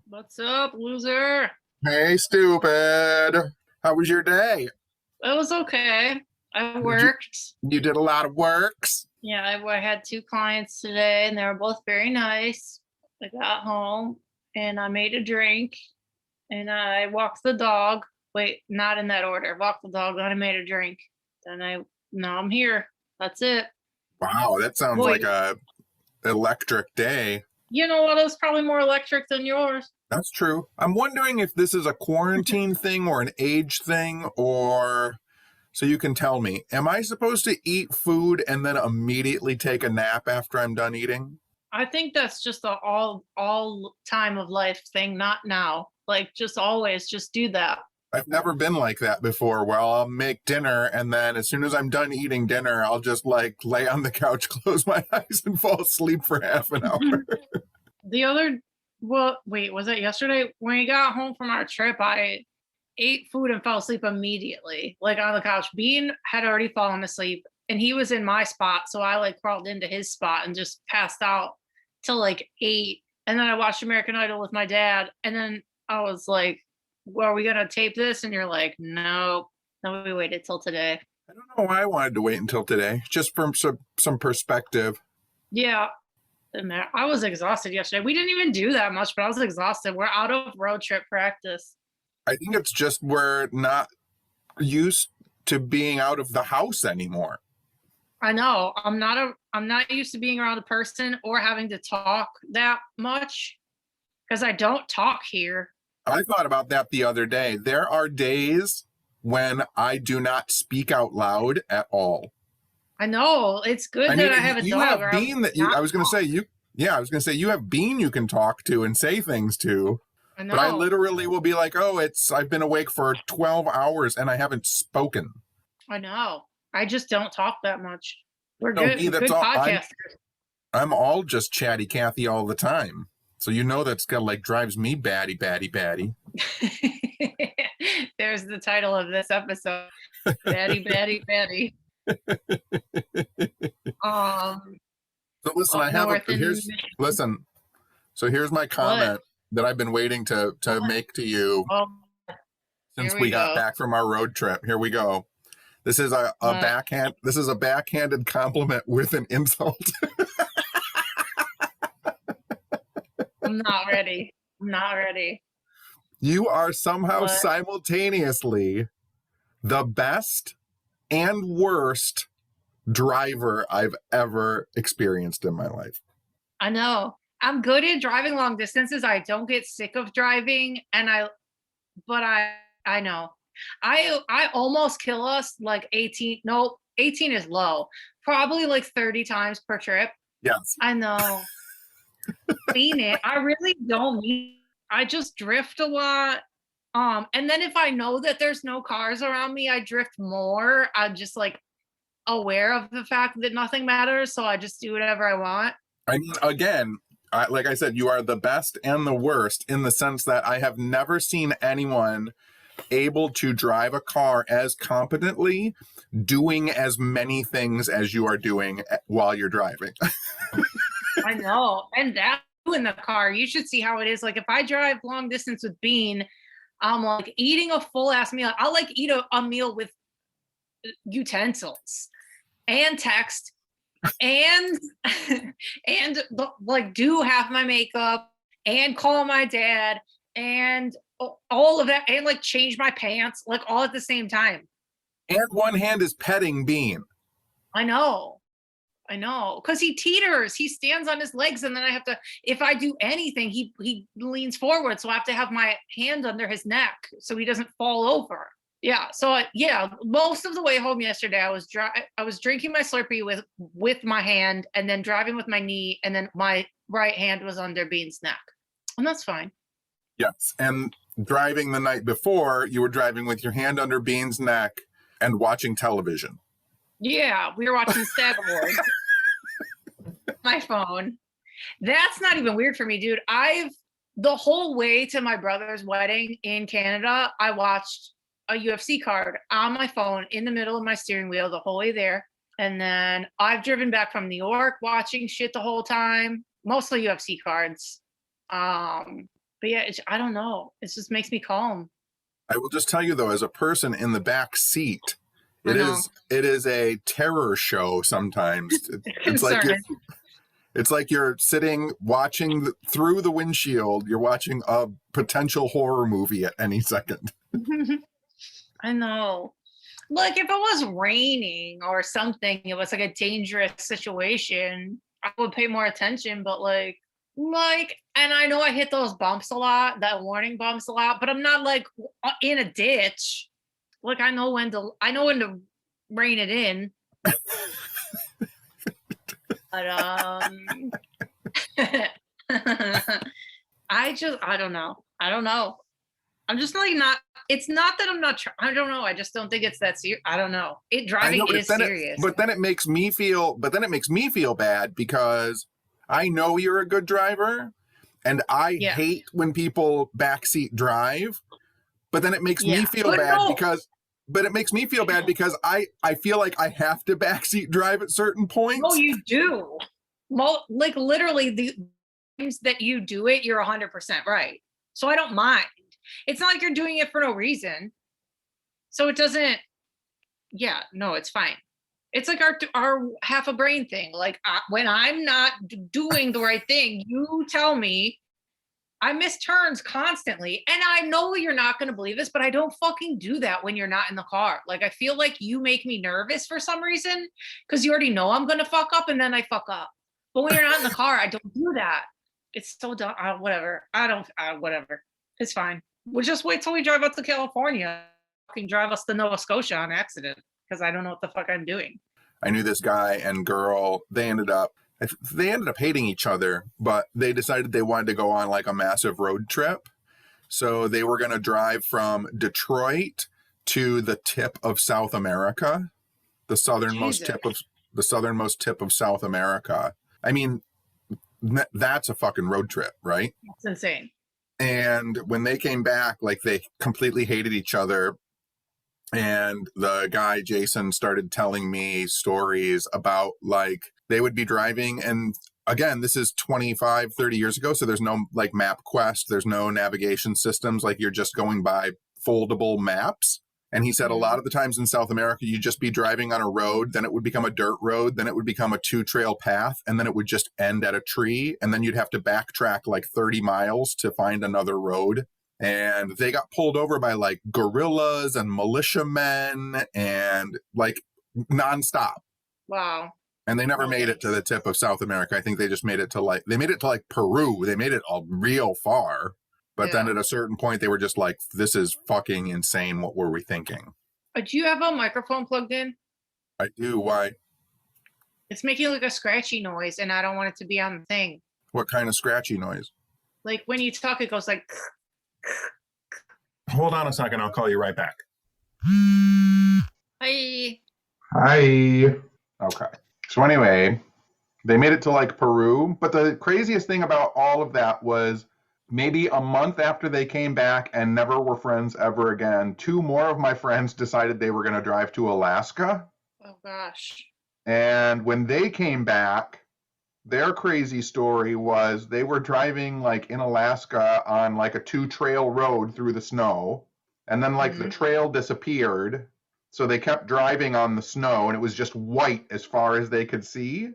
What's up, loser? Hey, stupid. How was your day? It was okay. I Did you worked. you did a lot of works? Yeah, I had two clients today, and they were both very nice. I got home and I made a drink and I walked the dog. Wait, not in that order. Walked the dog, then I made a drink. Then now I'm here. That's it. Wow, that sounds Boy, like a electric day. you know what? It was probably more electric than yours. That's true. I'm wondering if this is a quarantine thing or an age thing, or so you can tell me. Am I supposed to eat food and then immediately take a nap after I'm done eating? I think that's just a all time of life thing, not now. Like just always just do that. I've never been like that before, where I'll make dinner and then as soon as I'm done eating dinner, I'll just like lay on the couch, close my eyes, and fall asleep for half an hour. The other, well, wait, was it yesterday? When we got home from our trip, I ate food and fell asleep immediately, like on the couch. Bean had already fallen asleep and he was in my spot. So I like crawled into his spot and just passed out till like 8. And then I watched American Idol with my dad. And then I was like, well, are we going to tape this? And you're like, no, no, we waited till today. I don't know why I wanted to wait until today, just from some perspective. Yeah. And I was exhausted yesterday. We didn't even do that much, but I was exhausted. We're out of road trip practice. I think it's just we're not used to being out of the house anymore. I know. I'm not used to being around a person or having to talk that much because I don't talk here. I thought about that the other day. There are days when I do not speak out loud at all. I know. It's good I that mean, I have a you dog have or I would Bean that not I was going to say talk. you. Yeah, I was going to say you have Bean you can talk to and say things to. I But I know. literally will be like, "Oh, I've been awake for 12 hours and I haven't spoken." I know. I just don't talk that much. We're No, me, that's good all. podcasters. I'm all just chatty Cathy all the time. So you know that's got like drives me batty batty batty. There's the title of this episode. Batty, batty, batty. Um, So listen, up I have a north in here's Michigan. listen. So here's my What? comment that I've been waiting to What? make to you Oh, since here we we got go. back from our road trip. Here we go. This is a What? backhand. This is a backhanded compliment with an insult. I'm not ready. I'm not ready. You are somehow What? simultaneously the best and worst driver I've ever experienced in my life. I know. I'm good at driving long distances. I don't get sick of driving, and but I know. I almost kill us like 18. No, 18 is low. Probably like 30 times per trip. Yes. I know. Seen it. I really don't need. I just drift a lot. And then if I know that there's no cars around me, I drift more. I'm just like aware of the fact that nothing matters, so I just do whatever I want. I mean, again, like I said, you are the best and the worst in the sense that I have never seen anyone able to drive a car as competently doing as many things as you are doing while you're driving. I know. And that in the car, you should see how it is. Like if I drive long distance with Bean, I'm like eating a full ass meal. I'll like eat a meal with utensils and text and like do half my makeup and call my dad and all of that and like change my pants like all at the same time. And one hand is petting Bean. I know. I know, because he teeters. He stands on his legs, and then I have to. If I do anything, he leans forward, so I have to have my hand under his neck so he doesn't fall over. Yeah. So yeah, most of the way home yesterday, I was drinking my Slurpee with my hand, and then driving with my knee, and then my right hand was under Bean's neck, and that's fine. Yes. And driving the night before, you were driving with your hand under Bean's neck and watching television. Yeah, we were watching Stag Awards. My phone. That's not even weird for me, dude. The whole way to my brother's wedding in Canada, I watched a UFC card on my phone in the middle of my steering wheel the whole way there. And then I've driven back from New York watching shit the whole time, mostly UFC cards. But yeah, I don't know. It just makes me calm. I will just tell you though, as a person in the back seat, I know. it is a terror show sometimes. It's like Concerning. it's like you're sitting watching through the windshield. You're watching a potential horror movie at any second. I know. Like if it was raining or something, it was like a dangerous situation, I would pay more attention. But and I know I hit those bumps a lot, that warning bumps a lot, but I'm not like in a ditch. Like I know when to rein it in. But I don't know. I don't know. I'm just like not. It's not that I'm not. I don't know. I just don't think it's that serious. I don't know. Driving is serious. But then it makes me feel. But then it makes me feel bad because I know you're a good driver, and I hate when people backseat drive. But then it makes me feel bad because. But it makes me feel bad because I feel like I have to backseat drive at certain points. Oh, you do. Like literally the times that you do it, you're 100% right. So I don't mind. It's not like you're doing it for no reason. So it doesn't. Yeah, no, it's fine. It's like our half a brain thing. Like when I'm not doing the right thing, you tell me. I miss turns constantly. And I know you're not going to believe this, but I don't fucking do that when you're not in the car. Like, I feel like you make me nervous for some reason because you already know I'm going to fuck up and then I fuck up. But when you're not in the car, I don't do that. It's so dumb. Whatever. Whatever. It's fine. We'll just wait till we drive up to California. Fucking drive us to Nova Scotia on accident because I don't know what the fuck I'm doing. I knew this guy and girl. They ended up hating each other, but they decided they wanted to go on like a massive road trip. So they were going to drive from Detroit to the tip of South America, the southernmost tip of South America. I mean, that's a fucking road trip, right? That's insane. And when they came back, like they completely hated each other. And the guy, Jason, started telling me stories about like they would be driving. And again, this is 25, 30 years ago. So there's no like MapQuest. There's no navigation systems. Like you're just going by foldable maps. And he said a lot of the times in South America, you'd just be driving on a road. Then it would become a dirt road. Then it would become a 2-trail path. And then it would just end at a tree. And then you'd have to backtrack like 30 miles to find another road. And they got pulled over by like guerrillas and militiamen and like nonstop. Wow. And they never made it to the tip of South America. I think they just made it to like Peru. They made it all real far. But then at a certain point, they were just like, this is fucking insane. What were we thinking? Do you have a microphone plugged in? I do. Why? It's making like a scratchy noise and I don't want it to be on the thing. What kind of scratchy noise? Like when you talk, it goes like. Hold on a second. I'll call you right back. Hi. Okay. So anyway, they made it to like Peru. But the craziest thing about all of that was maybe a month after they came back and never were friends ever again, 2 more of my friends decided they were going to drive to Alaska. Oh, gosh. And when they came back, their crazy story was they were driving like in Alaska on like a 2-trail road through the snow. And then like the trail disappeared. So they kept driving on the snow and it was just white as far as they could see.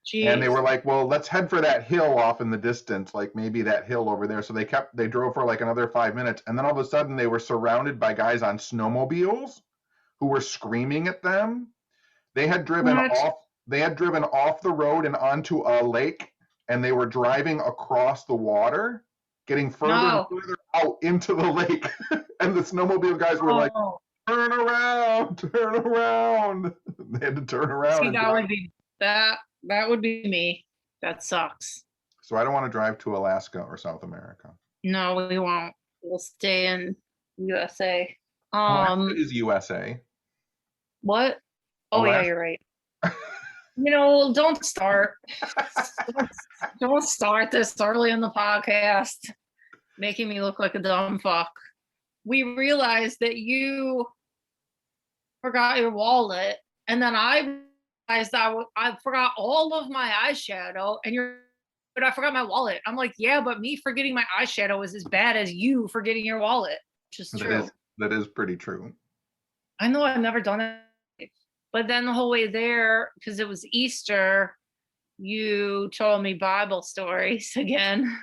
Jeez. And they were like, well, let's head for that hill off in the distance, like maybe that hill over there. So they drove for like another 5 minutes. And then all of a sudden they were surrounded by guys on snowmobiles who were screaming at them. They had driven off the road and onto a lake, and they were driving across the water, getting further and further out into the lake. And the snowmobile guys were like, turn around. They had to turn around. See, that would be me. That sucks. So I don't want to drive to Alaska or South America. No, we won't. We'll stay in USA. Alaska is USA. What? Oh, Alaska. Yeah, you're right. Don't start. Don't start this early in the podcast, making me look like a dumb fuck. We realized that you forgot your wallet And then I realized I forgot all of my eyeshadow, and but I forgot my wallet. I'm like, yeah, but me forgetting my eyeshadow is as bad as you forgetting your wallet, which is That true. is pretty true. I know I've never done it, but then the whole way there, because it was Easter, you told me Bible stories again.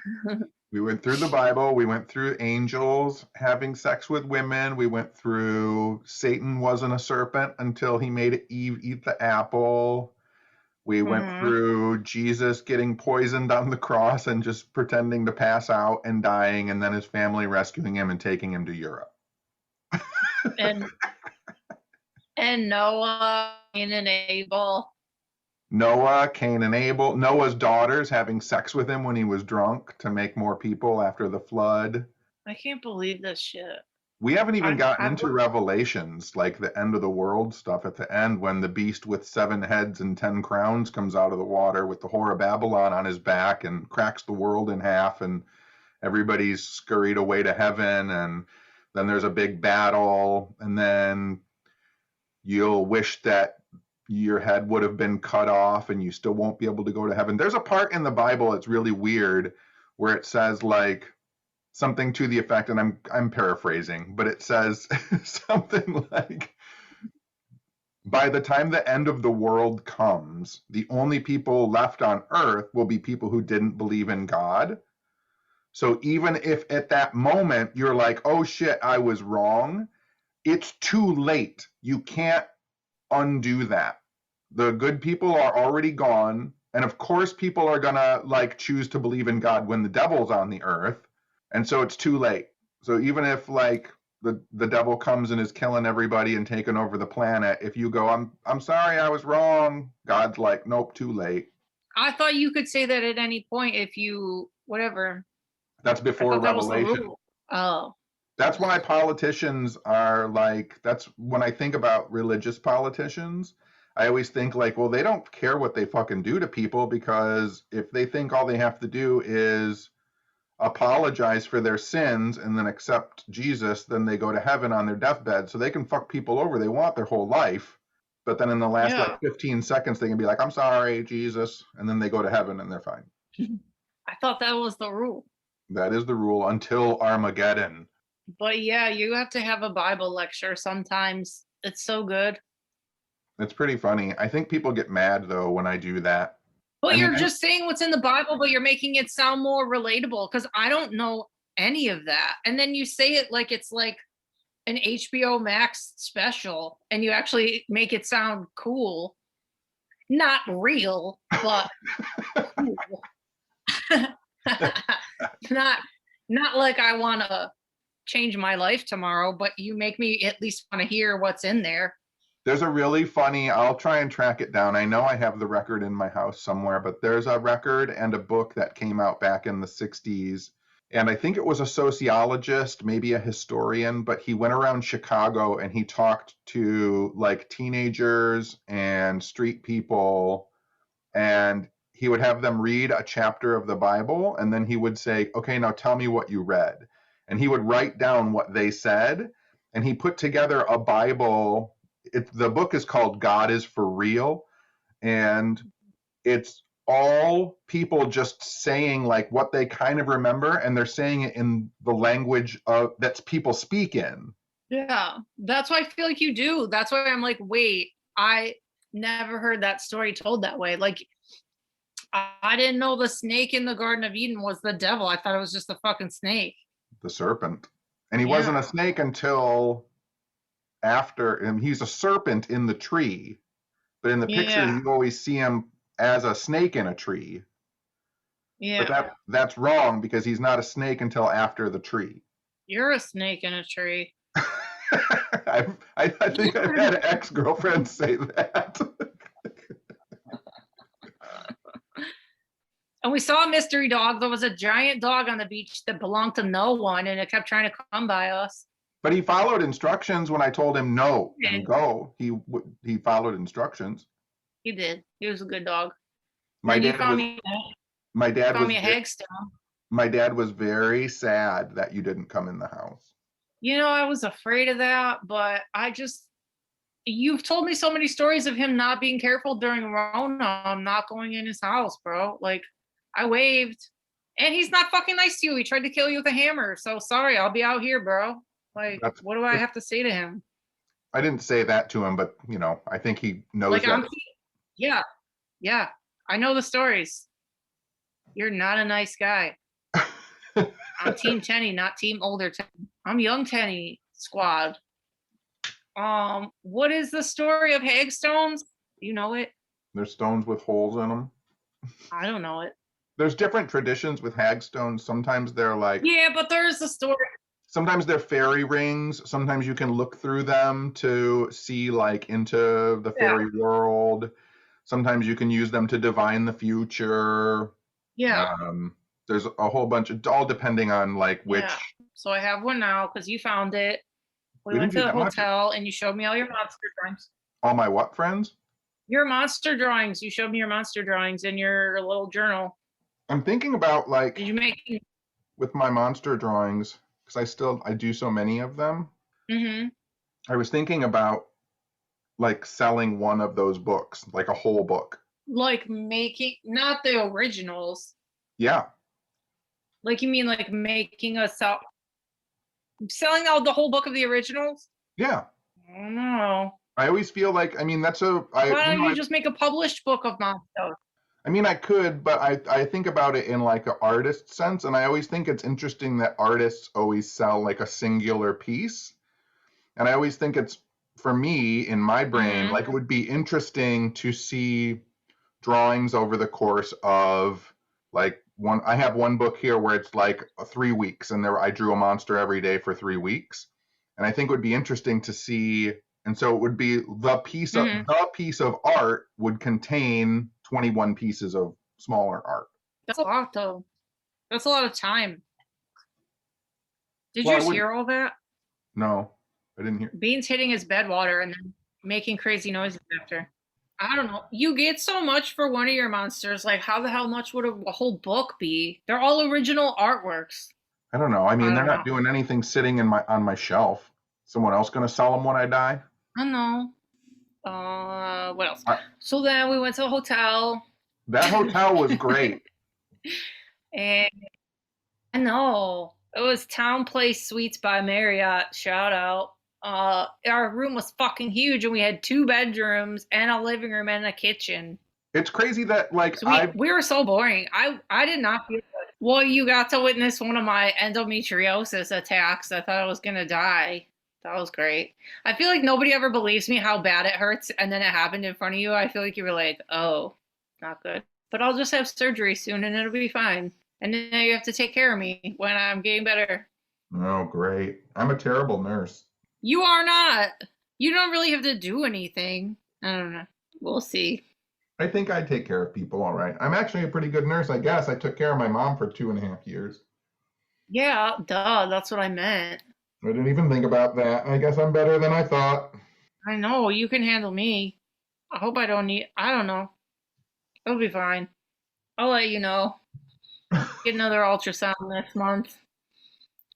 We went through the Bible. We went through angels having sex with women. We went through Satan wasn't a serpent until he made Eve eat the apple. We went through Jesus getting poisoned on the cross and just pretending to pass out and dying, and then his family rescuing him and taking him to Europe. and Noah and Abel. Noah, Cain, and Abel. Noah's daughters having sex with him when he was drunk to make more people after the flood. I can't believe this shit. We haven't even gotten into Revelations, like the end of the world stuff at the end when the beast with 7 heads and 10 crowns comes out of the water with the whore of Babylon on his back and cracks the world in half, and everybody's scurried away to heaven, and then there's a big battle, and then you'll wish that your head would have been cut off and you still won't be able to go to heaven. There's a part in the Bible that's really weird where it says like something to the effect, and I'm paraphrasing, but it says something like, by the time the end of the world comes, the only people left on earth will be people who didn't believe in God. So even if at that moment you're like, oh shit, I was wrong, it's too late. You can't undo that. The good people are already gone. And of course, people are going to like choose to believe in God when the devil's on the earth. And so it's too late. So even if like the devil comes and is killing everybody and taking over the planet, if you go, I'm sorry, I was wrong, God's like, nope, too late. I thought you could say that at any point if you whatever. That's before Revelation. Oh. That's why politicians are like, that's when I think about religious politicians, I always think like, well, they don't care what they fucking do to people, because if they think all they have to do is apologize for their sins and then accept Jesus, then they go to heaven on their deathbed. So they can fuck people over they want their whole life. But then in the last like 15 seconds, they can be like, I'm sorry, Jesus. And then they go to heaven and they're fine. I thought that was the rule. That is the rule until Armageddon. But yeah, you have to have a Bible lecture sometimes. It's so good. It's pretty funny. I think people get mad though when I do that. Well, you're just saying what's in the Bible, but you're making it sound more relatable, because I don't know any of that. And then you say it like it's like an HBO Max special, and you actually make it sound cool. Not real, but cool. Not like I want to change my life tomorrow, but you make me at least want to hear what's in there. There's a really funny, I'll try and track it down. I know I have the record in my house somewhere, but there's a record and a book that came out back in the 60s. And I think it was a sociologist, maybe a historian, but he went around Chicago and he talked to like teenagers and street people, and he would have them read a chapter of the Bible, and then he would say, okay, now tell me what you read. And he would write down what they said, and he put together a Bible. The book is called God is for Real, and it's all people just saying like what they kind of remember, and they're saying it in the language that people speak in. Yeah, that's why I feel like you do. That's why I'm like, wait, I never heard that story told that way. Like, I didn't know the snake in the Garden of Eden was the devil. I thought it was just a fucking snake. The serpent. And he wasn't a snake until after, and he's a serpent in the tree, but in the picture you always see him as a snake in a tree. Yeah, but that's wrong, because he's not a snake until after the tree. You're a snake in a tree. I think I've had ex-girlfriends say that. And we saw a mystery dog. There was a giant dog on the beach that belonged to no one, and it kept trying to come by us. But he followed instructions when I told him no and go. He followed instructions. He did. He was a good dog. My dad was a hagstone. My dad was very sad that you didn't come in the house. You know, I was afraid of that, but I just You've told me so many stories of him not being careful during Rona. I'm not going in his house, bro. Like, I waved, and he's not fucking nice to you. He tried to kill you with a hammer. So sorry, I'll be out here, bro. Like, That's what do I have to say to him? I didn't say that to him, but you know, I think he knows Like, that. yeah, yeah. I know the stories. You're not a nice guy. I'm Team Tenny, not Team Older Tenny. I'm Young Tenny squad. What is the story of Hagstones? You know it? There's stones with holes in them. I don't know it. There's different traditions with hagstones. Sometimes they're like, Yeah, but there's a story. sometimes they're fairy rings. Sometimes you can look through them to see like into the Yeah, fairy world. Sometimes you can use them to divine the future. yeah, There's a whole bunch of, all depending on like which. yeah. So I have one now because you found it. We We went didn't to do the that much. hotel and you showed me all your monster drawings. All my what friends? Your monster drawings. You showed me your monster drawings in your little journal. I'm thinking about like Did you make? with my monster drawings because I do so many of them. Mm-hmm. I was thinking about like selling one of those books, like a whole book. Like making, not the originals. Yeah, Like you mean like making a selling out the whole book of the originals? yeah. I don't know. I always feel like, I mean, that's a, I, Why you don't know, you just make a published book of monsters? I mean, I could, but I think about it in like an artist sense, and I always think it's interesting that artists always sell like a singular piece, and I always think it's, for me in my brain, Mhm. like it would be interesting to see drawings over the course of like one. I have one book here where it's like 3 weeks, and there I drew a monster every day for 3 weeks, and I think it would be interesting to see. And so it would be the Mhm. piece of art would contain 21 pieces of smaller art. That's a lot though. That's a lot of time. Did Well, you I just wouldn't. hear all that? No, I didn't hear. Beans hitting his bed water and then making crazy noises after. I don't know. You get so much for one of your monsters. Like, how the hell much would a whole book be? They're all original artworks. I don't know. I mean, I they're don't not know. doing anything sitting in my on my shelf. Someone else going to sell them when I die? I don't know. What else? I, So then we went to a hotel, that hotel was great. and I know it was Town Place Suites by Marriott. Shout out. Our room was fucking huge, and we had 2 bedrooms and a living room and a kitchen. It's crazy that like So we were so boring. I did not feel good. Well, you got to witness one of my endometriosis attacks. I thought I was gonna die. That was great. I feel like nobody ever believes me how bad it hurts, and then it happened in front of you. I feel like you were like, "Oh, not good." But I'll just have surgery soon, and it'll be fine. And then you have to take care of me when I'm getting better. Oh, great. I'm a terrible nurse. You are not. You don't really have to do anything. I don't know. We'll see. I think I take care of people all right. I'm actually a pretty good nurse, I guess. I took care of my mom for 2.5 years. Yeah, duh. That's what I meant. I didn't even think about that. I guess I'm better than I thought. I know you can handle me. I hope I don't need. I don't know. It'll be fine. I'll let you know. Get another ultrasound next month.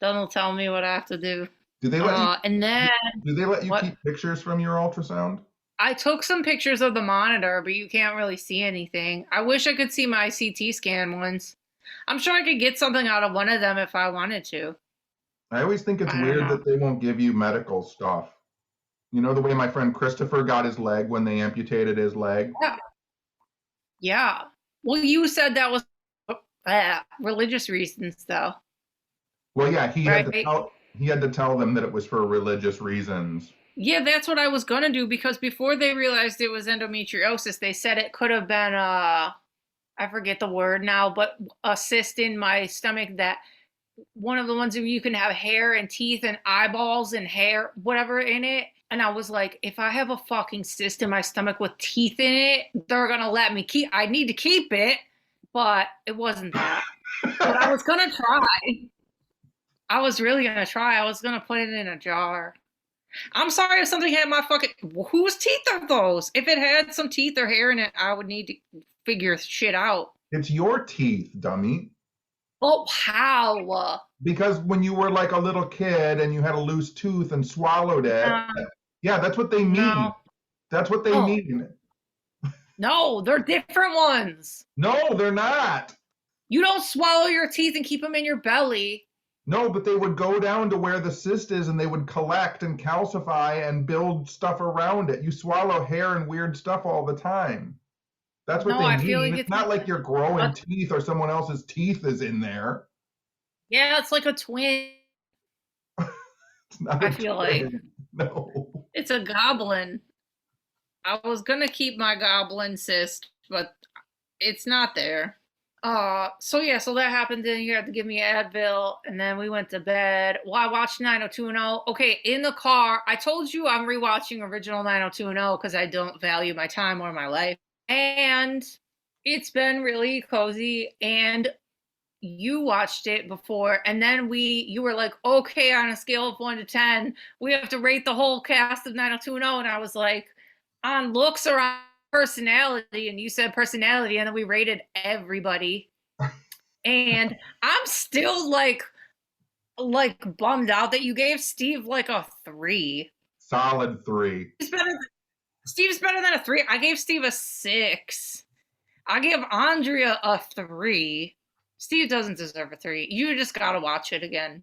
Then they'll tell me what I have to do. Do they let you And then do they let you what? keep pictures from your ultrasound? I took some pictures of the monitor, but you can't really see anything. I wish I could see my CT scan ones. I'm sure I could get something out of one of them if I wanted to. I always think it's I don't weird know. that they won't give you medical stuff. You know the way my friend Christopher got his leg when they amputated his leg? Yeah. Yeah. Well, you said that was religious reasons, though, Well, yeah, right? he had to tell them that it was for religious reasons. Yeah, that's what I was gonna do because before they realized it was endometriosis, they said it could have been I forget the word now, but a cyst in my stomach that one of the ones where you can have hair and teeth and eyeballs and hair, whatever in it. And I was like, if I have a fucking cyst in my stomach with teeth in it, they're gonna let me keep. I need to keep it, but it wasn't that. But I was gonna try. I was really gonna try. I was gonna put it in a jar. I'm sorry if something had my fucking. Whose teeth are those? If it had some teeth or hair in it, I would need to figure shit out. It's your teeth, dummy. Oh, how? Because when you were like a little kid and you had a loose tooth and swallowed it, No, yeah, that's what they mean. no. That's what they Oh, mean. no, they're different ones. No, they're not. You don't swallow your teeth and keep them in your belly. No, but they would go down to where the cyst is and they would collect and calcify and build stuff around it. You swallow hair and weird stuff all the time. That's what No, they I feel mean. like It's not like you're growing teeth or someone else's teeth is in there. yeah, it's like a twin. It's not I a feel like twin. No. it's a goblin. I was gonna keep my goblin cyst, but it's not there. So yeah, so that happened. Then you had to give me Advil, and then we went to bed. Well, I watched 90210. Okay, in the car, I told you I'm rewatching original 90210 because I don't value my time or my life, and it's been really cozy. And you watched it before, and then you were like, okay, on a scale of 1 to 10, we have to rate the whole cast of 90210, and I was like, on looks or on personality, and you said personality, and then we rated everybody. And I'm still like bummed out that you gave Steve like a 3. Solid 3. Steve's better than a 3. I gave Steve a 6. I gave Andrea a 3. Steve doesn't deserve a 3. You just gotta watch it again.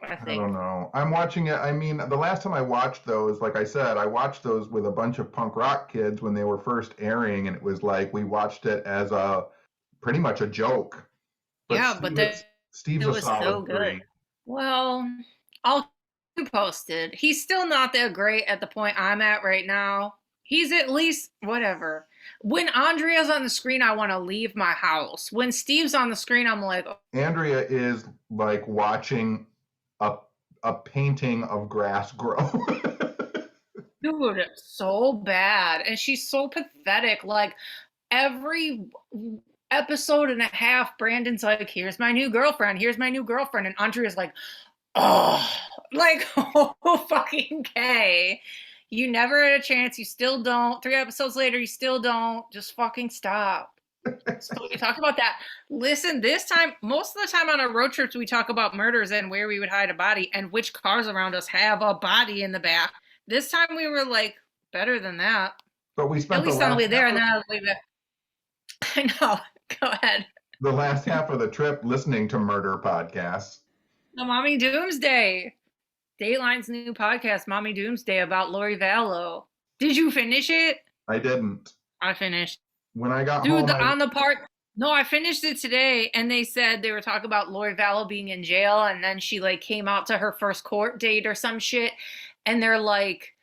I think. I don't know. I'm watching it. I mean, the last time I watched those, like I said, I watched those with a bunch of punk rock kids when they were first airing, and it was like we watched it as a pretty much a joke. But yeah, but Steve's a solid so good. 3. Well, I'll keep you posted. He's still not that great at the point I'm at right now. He's at least whatever. When Andrea's on the screen, I want to leave my house. When Steve's on the screen, I'm like, oh. Andrea is like watching a painting of grass grow. Dude, so bad. And she's so pathetic. Like every episode and a half, Brandon's like, here's my new girlfriend. Here's my new girlfriend. And Andrea's like, oh, like, oh, fucking K. You never had a chance. You still don't. 3 episodes later, you still don't. Just fucking stop. So we talk about that. Listen, this time, most of the time on our road trips, we talk about murders and where we would hide a body and which cars around us have a body in the back. This time we were like, better than that. But we spent at least on the way there, and then I was like, I know. Go ahead. The last half of the trip listening to murder podcasts. The Mommy Doomsday. Dateline's new podcast, Mommy Doomsday, about Lori Vallow. Did you finish it? I didn't. I finished. When I got home, on the part. No, I finished it today, and they said they were talking about Lori Vallow being in jail, and then she like came out to her first court date or some shit, and they're like,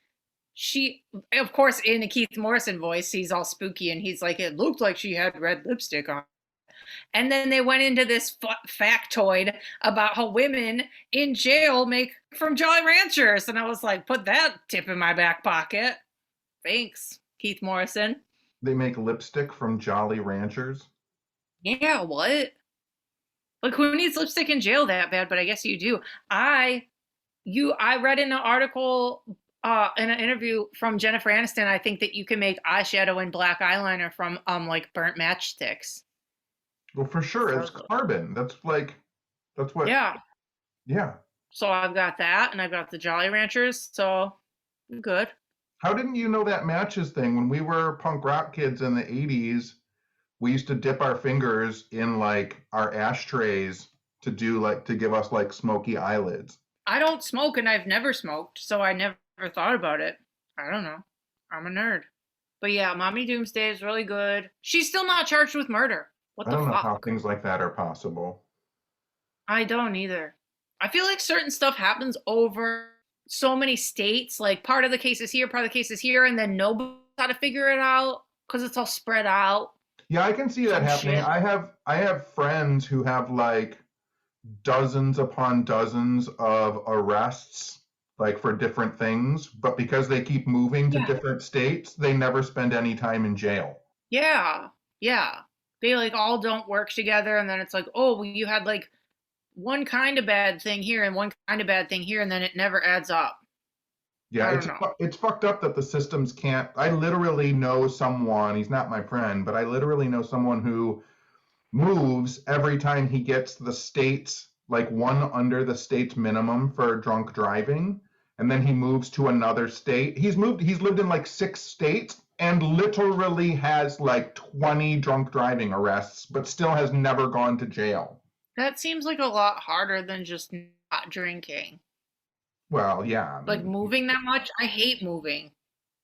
she, of course, in a Keith Morrison voice, he's all spooky, and he's like, it looked like she had red lipstick on. And then they went into this factoid about how women in jail make from Jolly Ranchers, and I was like, put that tip in my back pocket. Thanks, Keith Morrison. They make lipstick from Jolly Ranchers? Yeah, what? Like, who needs lipstick in jail that bad? But I guess you do. I read in an article, in an interview from Jennifer Aniston, I think that you can make eyeshadow and black eyeliner from, like, burnt matchsticks. Well, for sure. It's carbon. That's what... Yeah. Yeah. So I've got that, and I've got the Jolly Ranchers, so I'm good. How didn't you know that matches thing? When we were punk rock kids in the 80s, we used to dip our fingers in like our ashtrays to give us like smoky eyelids. I don't smoke, and I've never smoked, so I never thought about it. I don't know. I'm a nerd. But yeah, Mommy Doomsday is really good. She's still not charged with murder. What the fuck? I don't know how things like that are possible. I don't either. I feel like certain stuff happens over so many states, like part of the case is here, part of the case is here, and then nobody knows how to figure it out because it's all spread out. Yeah, I can see that happening. Shit. I have friends who have like dozens upon dozens of arrests, like for different things, but because they keep moving to different states, they never spend any time in jail. Yeah. They like all don't work together, and then it's like, oh, well, you had like one kind of bad thing here and one kind of bad thing here, and then it never adds up. Yeah, it's fucked up that the systems can't. I literally know someone, he's not my friend, but I literally know someone who moves every time he gets the state's, like one under the state's minimum for drunk driving, and then he moves to another state. He's lived in like 6 states and literally has like 20 drunk driving arrests, but still has never gone to jail. That seems like a lot harder than just not drinking. Well, yeah. Like moving that much? I hate moving.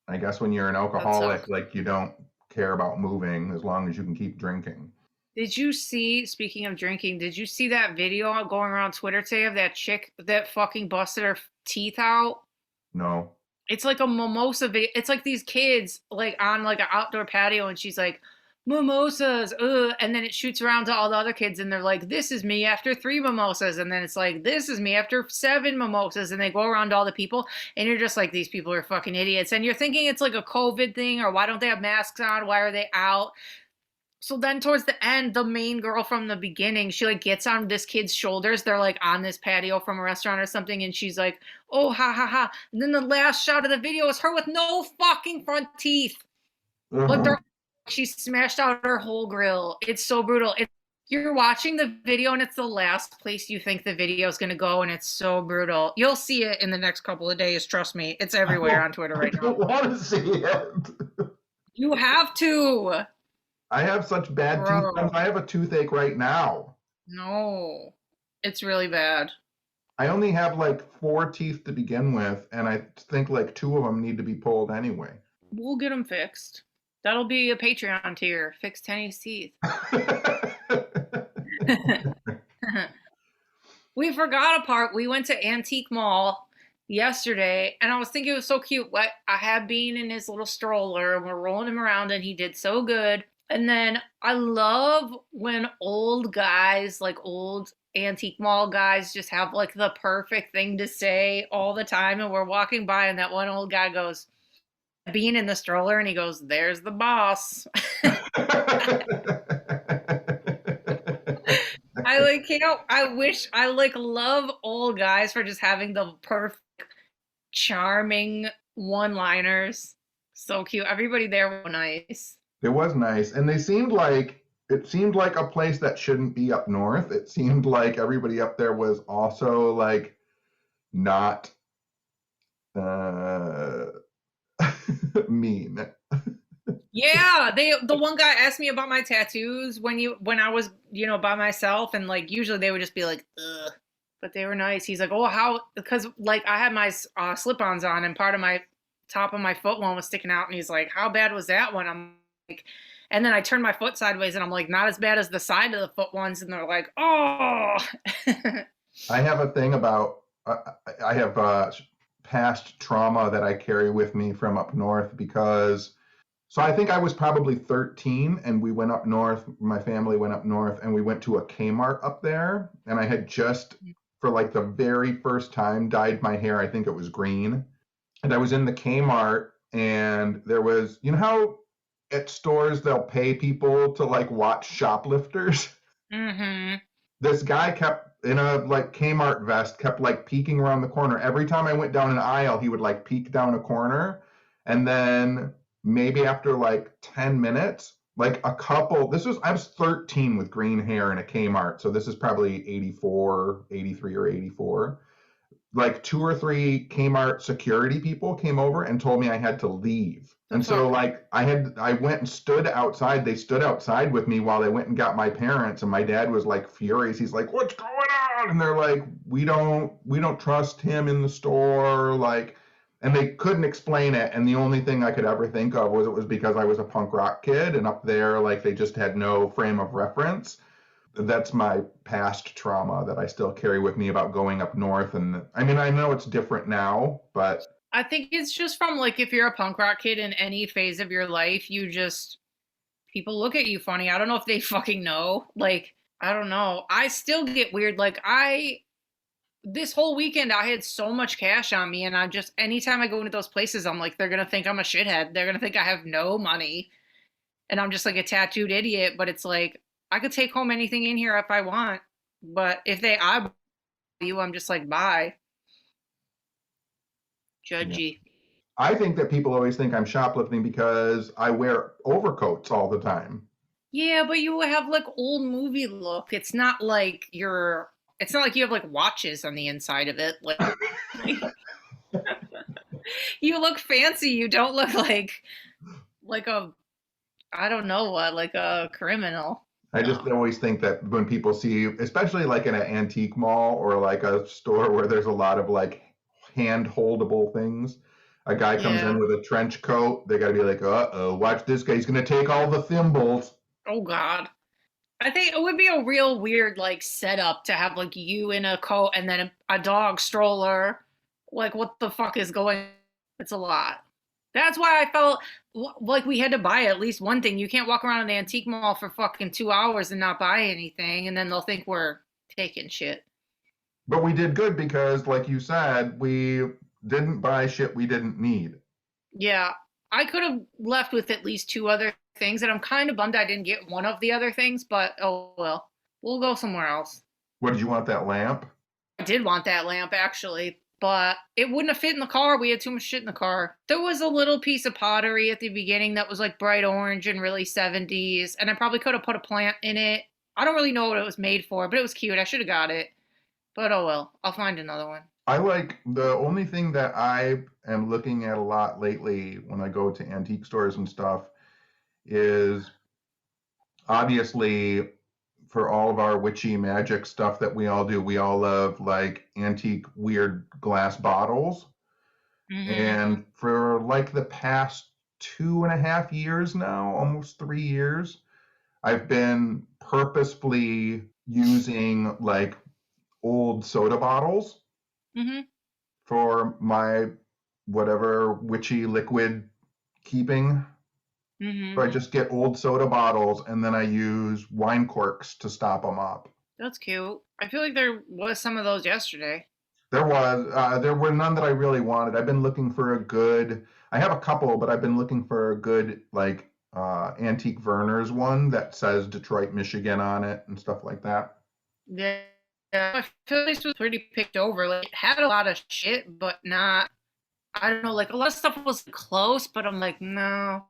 I guess when you're an alcoholic, like you don't care about moving as long as you can keep drinking. Did you see, speaking of drinking, did you see that video going around Twitter today of that chick that fucking busted her teeth out? No. It's like a mimosa video. It's like these kids like on like an outdoor patio and she's like, mimosas, and then it shoots around to all the other kids and they're like, this is me after 3 mimosas, and then it's like, this is me after 7 mimosas, and they go around to all the people and you're just like, these people are fucking idiots, and you're thinking it's like a COVID thing, or why don't they have masks on, why are they out? So then towards the end, the main girl from the beginning, she like gets on this kid's shoulders. They're like on this patio from a restaurant or something. And she's like, oh, ha, ha, ha. And then the last shot of the video is her with no fucking front teeth. Like she smashed out her whole grill. It's so brutal. You're watching the video and it's the last place you think the video is going to go. And it's so brutal. You'll see it in the next couple of days. Trust me. It's everywhere on Twitter right now. I don't want to see it. You have to. I have such bad teeth. I have a toothache right now. No, it's really bad. I only have like 4 teeth to begin with, and I think like 2 of them need to be pulled anyway. We'll get them fixed. That'll be a Patreon tier. Fix Tenny's teeth. We forgot a part. We went to Antique Mall yesterday, and I was thinking it was so cute. What I had Bean in his little stroller, and we're rolling him around, and he did so good. And then I love when old guys, like old Antique Mall guys, just have like the perfect thing to say all the time. And we're walking by and that one old guy goes, Bean in the stroller, and he goes, there's the boss. I love old guys for just having the perfect, charming one-liners. So cute. Everybody there was nice. It was nice. And it seemed like a place that shouldn't be up north. It seemed like everybody up there was also like not mean. Yeah, the one guy asked me about my tattoos when I was, by myself, and like usually they would just be like, ugh, but they were nice. He's like, oh, how? Because like I had my slip-ons on and part of my top of my foot one was sticking out, and he's like, how bad was that one? I'm like, and then I turned my foot sideways, and I'm like, not as bad as the side of the foot ones, and they're like, oh. I have a thing about I have past trauma that I carry with me from up north because. So I think I was probably 13 and we went up north, my family went up north and we went to a Kmart up there, and I had just for like the very first time dyed my hair. I think it was green. And I was in the Kmart and there was, how at stores they'll pay people to like watch shoplifters? Mm-hmm. This guy kept in a like Kmart vest, kept like peeking around the corner. Every time I went down an aisle, he would like peek down a corner, and then maybe after like 10 minutes, like I was 13 with green hair in a Kmart. So this is probably 83 or 84. Like 2 or 3 Kmart security people came over and told me I had to leave. And so like I went and stood outside. They stood outside with me while they went and got my parents, and my dad was like furious. He's like, what's going on? And they're like, we don't trust him in the store. Like, and they couldn't explain it. And the only thing I could ever think of was it was because I was a punk rock kid, and up there, like they just had no frame of reference. That's my past trauma that I still carry with me about going up north. And I mean, I know it's different now, but I think it's just from like, if you're a punk rock kid in any phase of your life, people look at you funny. I don't know if they fucking know. Like, I don't know. I still get weird. Like this whole weekend, I had so much cash on me, and anytime I go into those places, I'm like, they're going to think I'm a shithead. They're going to think I have no money, and I'm just like a tattooed idiot. But it's like, I could take home anything in here if I want. But if they eyeball you, I'm just like, bye. Judgy. Yeah. I think that people always think I'm shoplifting because I wear overcoats all the time. Yeah, but you have like old movie look. It's not like you have like watches on the inside of it. Like You look fancy. You don't look like a, I don't know what, like a criminal. I just No. always think that when people see, especially like in an antique mall or like a store where there's a lot of like hand holdable things, a guy comes Yeah. in with a trench coat, they got to be like, uh-oh, watch this guy. He's going to take all the thimbles. Oh God. I think it would be a real weird like setup to have like you in a coat and then a dog stroller. Like what the fuck is going? It's a lot. That's why I felt like we had to buy at least one thing. You can't walk around an antique mall for fucking 2 hours and not buy anything, and then they'll think we're taking shit. But we did good because, like you said, we didn't buy shit we didn't need. Yeah, I could have left with at least two other things, and I'm kind of bummed I didn't get one of the other things, but oh well. We'll go somewhere else. What did you want, that lamp? I did want that lamp actually, but it wouldn't have fit in the car. We had too much shit in the car. There was a little piece of pottery at the beginning that was like bright orange and really 70s, and I probably could have put a plant in it. I don't really know what it was made for, but it was cute. I should have got it. But oh well, I'll find another one. I like the only thing that I am looking at a lot lately when I go to antique stores and stuff is obviously for all of our witchy magic stuff that we all do, we all love like antique weird glass bottles. Mm-hmm. And for like the past 2.5 years now, almost 3 years, I've been purposefully using like old soda bottles Mm-hmm. for my whatever witchy liquid keeping. So Mm-hmm. I just get old soda bottles and then I use wine corks to stop them up. That's cute. I feel like there was some of those yesterday. There were none that I really wanted. I've been looking for a good. I have a couple, but I've been looking for a good like antique Verner's one that says Detroit, Michigan on it and stuff like that. Yeah. I feel like this was pretty picked over. Like it had a lot of shit, but not, I don't know, like a lot of stuff was close, but I'm like, no.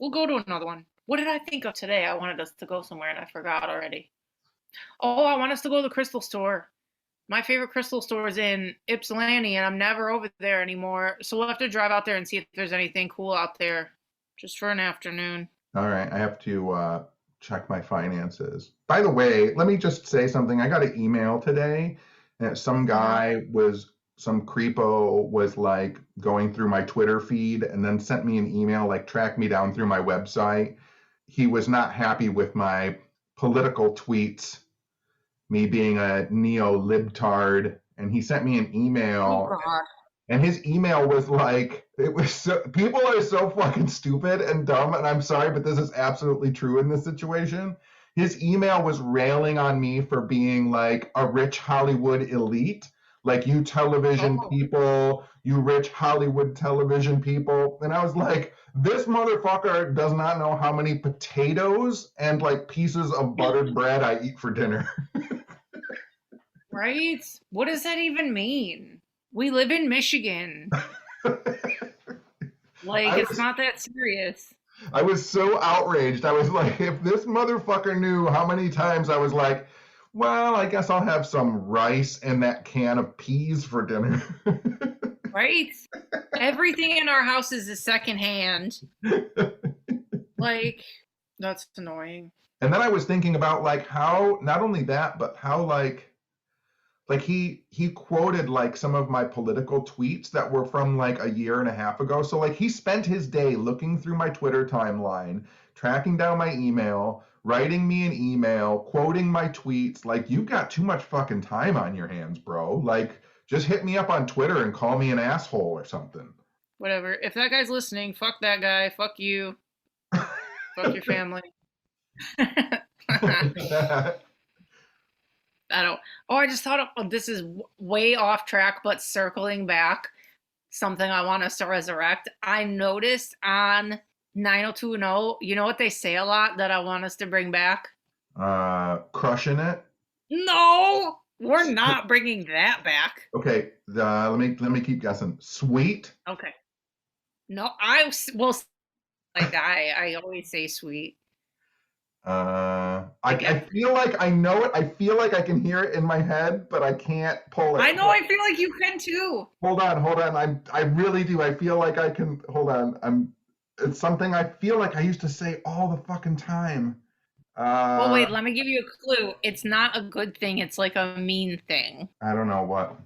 We'll go to another one. What did I think of today? I wanted us to go somewhere and I forgot already. Oh, I want us to go to the crystal store. My favorite crystal store is in Ypsilanti, and I'm never over there anymore. So we'll have to drive out there and see if there's anything cool out there just for an afternoon. All right, I have to check my finances. By the way, let me just say something. I got an email today, and Uh-huh. some creepo was like going through my Twitter feed and then sent me an email, like tracked me down through my website. He was not happy with my political tweets, me being a neo-libtard, and he sent me an Oh, email. God. And his email was like, it was so, people are so fucking stupid and dumb. And I'm sorry, but this is absolutely true in this situation. His email was railing on me for being like a rich Hollywood elite, like you television Oh, people, you rich Hollywood television people. And I was like, this motherfucker does not know how many potatoes and like pieces of buttered bread I eat for dinner. right? What does that even mean? We live in Michigan. Like, I it's was not that serious. I was so outraged. I was like, if this motherfucker knew how many times I was like, well, I guess I'll have some rice and that can of peas for dinner. Right? Everything in our house is a secondhand. Like, that's annoying. And then I was thinking about like how not only that, but how like he quoted like some of my political tweets that were from like a year and a half ago. So like he spent his day looking through my Twitter timeline, tracking down my email, writing me an email, quoting my tweets. Like you've got too much fucking time on your hands, bro. Like just hit me up on Twitter and call me an asshole or something. Whatever. If that guy's listening, fuck that guy. Fuck you. Fuck your family. I don't. Oh, I just thought of, oh, this is way off track, but circling back, something I want us to resurrect. I noticed on 90210, you know what they say a lot that I want us to bring back? Crushing it. No, we're not bringing that back. Okay, let me keep guessing. Sweet. Okay. No, I will like I always say sweet. I feel like I know it. I feel like I can hear it in my head, but I can't pull it. I know. I feel like you can too. Hold on. I really do. I feel like I can. Hold on. It's something I feel like I used to say all the fucking time. Well, wait. Let me give you a clue. It's not a good thing. It's like a mean thing. I don't know what.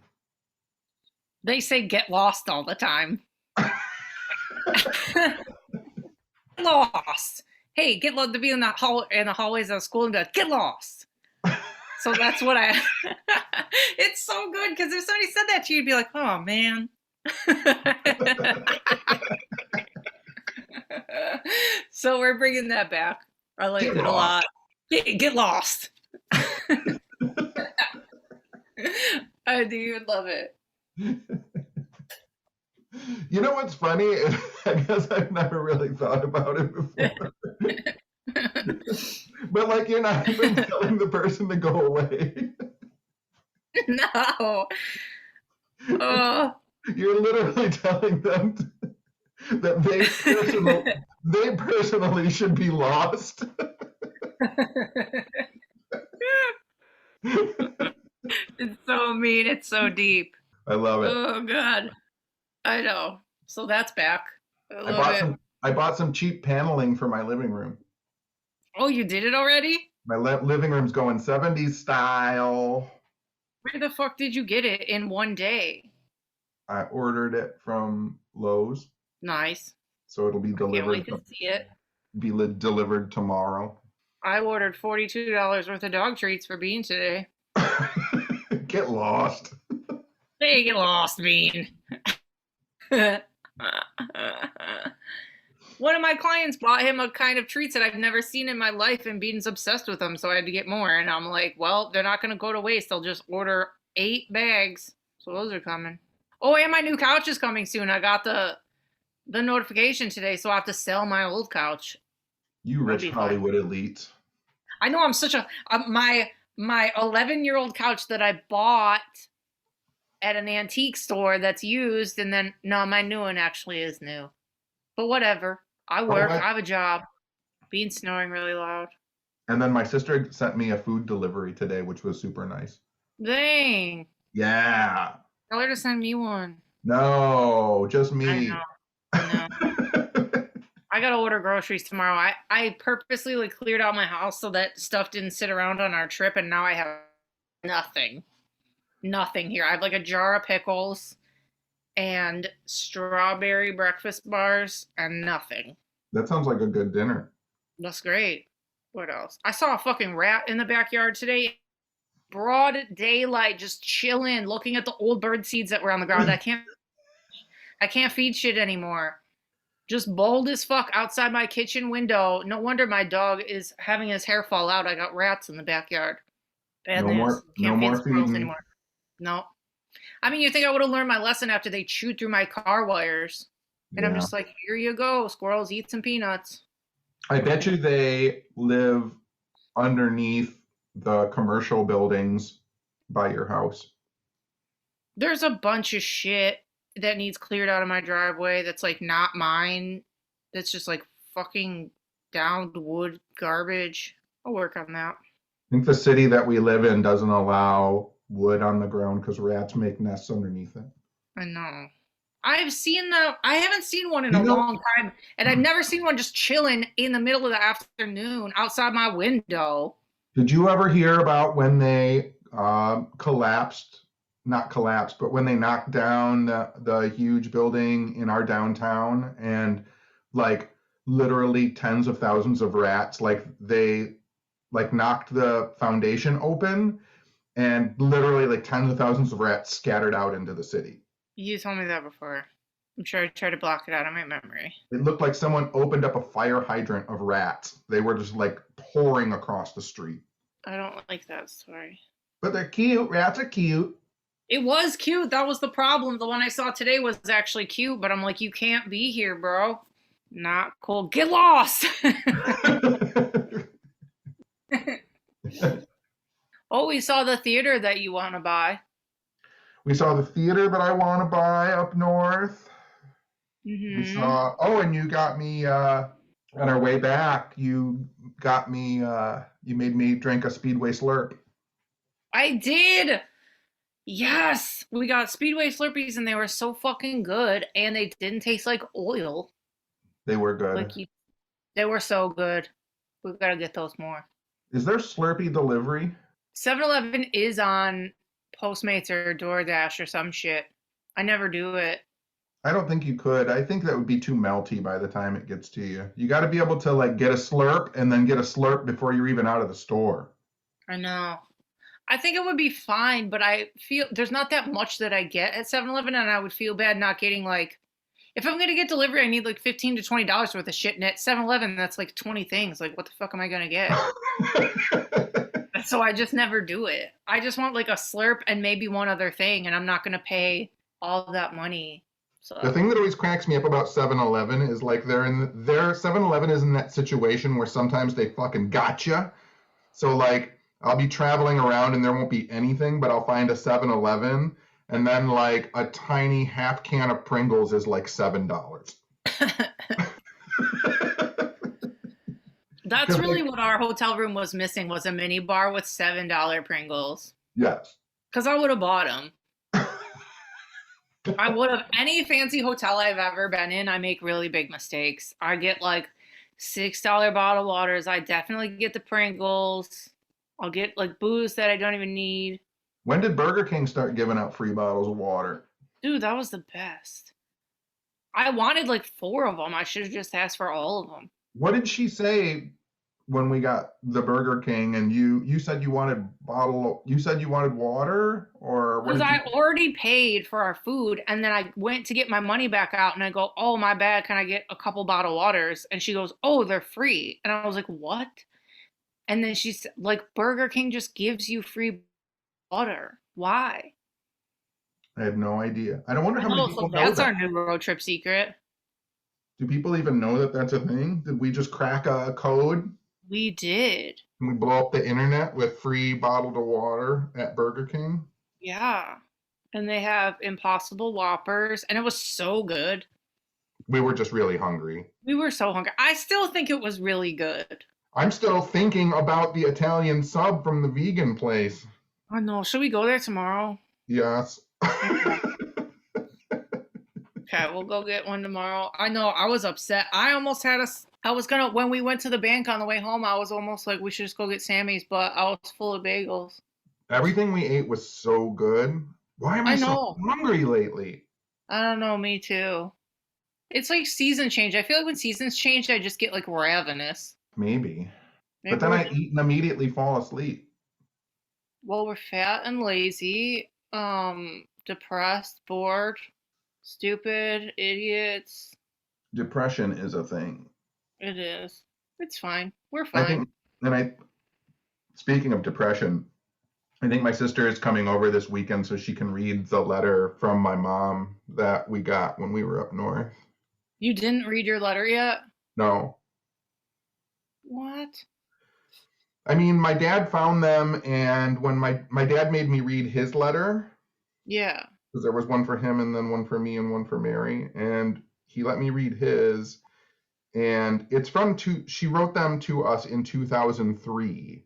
They say get lost all the time. Lost. Hey, get lost to be in the hallways of school and be like, get lost. So that's what I. It's so good because if somebody said that to you, you'd be like, oh man. So we're bringing that back. I like it a lot. Get lost. I do love it. You know what's funny? I guess I've never really thought about it before. But like, you're not even telling the person to go away. No. You're literally telling them that they personally should be lost. It's so mean. It's so deep. I love it. Oh God. I know. So that's back. I bought some cheap paneling for my living room. Oh, you did it already? My living room's going 70s style. Where the fuck did you get it in one day? I ordered it from Lowe's. Nice. So it'll be delivered. Can't wait to see it. Be delivered tomorrow. I ordered $42 worth of dog treats for Bean today. Get lost. Hey, get lost, Bean. One of my clients bought him a kind of treats that I've never seen in my life, and Bean's obsessed with them, so I had to get more. And I'm like, well, they're not going to go to waste. I'll just order 8 bags. So those are coming. Oh, and my new couch is coming soon. I got the notification today, so I have to sell my old couch. You rich Hollywood elite. I know. I'm such a my 11-year-old couch that I bought at an antique store that's used, and then no, my new one actually is new. But whatever. I work. I have a job. Being snoring really loud. And then my sister sent me a food delivery today, which was super nice. Dang. Yeah. Tell her to send me one. No, just me. I know. I gotta order groceries tomorrow. I purposely cleared out my house so that stuff didn't sit around on our trip, and now I have nothing. Nothing here. I have a jar of pickles and strawberry breakfast bars and nothing. That sounds like a good dinner. That's great. What else? I saw a fucking rat in the backyard today. Broad daylight, just chilling, looking at the old bird seeds that were on the ground. I can't feed shit anymore. Just bold as fuck outside my kitchen window. No wonder my dog is having his hair fall out. I got rats in the backyard. Bad news. No more feeding anymore. No. I mean, you think I would have learned my lesson after they chewed through my car wires. And I'm just like, here you go, squirrels, eat some peanuts. I bet you they live underneath the commercial buildings by your house. There's a bunch of shit that needs cleared out of my driveway that's not mine. That's just fucking downed wood garbage. I'll work on that. I think the city that we live in doesn't allow wood on the ground because rats make nests underneath it. I know. I haven't seen one in a long time, and I've never seen one just chilling in the middle of the afternoon outside my window. Did you ever hear about when they collapsed, not collapsed, but when they knocked down the huge building in our downtown, and literally tens of thousands of rats, they knocked the foundation open, and literally tens of thousands of rats scattered out into the city. You told me that before. I'm sure I tried to block it out of my memory. It looked like someone opened up a fire hydrant of rats. They were just pouring across the street. I don't like that story. But they're cute. Rats are cute. It was cute. That was the problem. The one I saw today was actually cute, but I'm like, you can't be here, bro. Not cool. Get lost. Oh, we saw the theater that you want to buy. We saw the theater that I want to buy up north. Mm-hmm. We saw, and you got me, on our way back, you got me. You made me drink a Speedway Slurp. I did. Yes, we got Speedway Slurpees and they were so fucking good, and they didn't taste like oil. They were good. They were so good. We've got to get those more. Is there Slurpee delivery? 7-Eleven is on Postmates or DoorDash or some shit. I never do it. I don't think you could. I think that would be too melty by the time it gets to you. You got to be able to like get a slurp and then get a slurp before you're even out of the store. I know. I think it would be fine, but I feel there's not that much that I get at 7-Eleven, and I would feel bad not getting like, if I'm going to get delivery, I need like $15 to $20 worth of shit. And at 7-Eleven, that's like 20 things. Like, what the fuck am I going to get? So I just never do it. I just want like a slurp and maybe one other thing, and I'm not going to pay all that money. So the thing that always cracks me up about 7-Eleven is like their 7-Eleven is in that situation where sometimes they fucking gotcha. So like I'll be traveling around and there won't be anything, but I'll find a 7-Eleven, and then like a tiny half can of Pringles is like $7. That's really what our hotel room was missing, was a mini bar with $7 Pringles. Yes. Because I would have bought them. I would have. Any fancy hotel I've ever been in, I make really big mistakes. I get like $6 bottled waters. I definitely get the Pringles. I'll get like booze that I don't even need. When did Burger King start giving out free bottles of water? Dude, that was the best. I wanted like 4 of them. I should have just asked for all of them. What did she say when we got the Burger King and you said you wanted water, or what? Because I already paid for our food, and then I went to get my money back out, and I go, oh, my bad, can I get a couple bottled waters? And she goes, oh, they're free. And I was like, what? And then she's like, Burger King just gives you free water. Why? I have no idea. I don't wonder how many people know that's that. Our new road trip secret. Do people even know that that's a thing? Did we just crack a code? We did. And we blow up the internet with free bottled water at Burger King? Yeah. And they have Impossible Whoppers, and it was so good. We were just really hungry. We were so hungry. I still think it was really good. I'm still thinking about the Italian sub from the vegan place. I know. Should we go there tomorrow? Yes. Okay, we'll go get one tomorrow. I know, I was upset. I almost had when we went to the bank on the way home, I was almost like, we should just go get Sammy's, but I was full of bagels. Everything we ate was so good. Why am I so hungry lately? I don't know, me too. It's like season change. I feel like when seasons change, I just get like ravenous. Maybe but then I eat and immediately fall asleep. Well, we're fat and lazy, depressed, bored, stupid, idiots. Depression is a thing. It is. It's fine. We're fine. Speaking of depression, I think my sister is coming over this weekend so she can read the letter from my mom that we got when we were up north. You didn't read your letter yet? No. What? I mean, my dad found them, and when my dad made me read his letter. Yeah. Because there was one for him and then one for me and one for Mary, and he let me read his, and it's from she wrote them to us in 2003.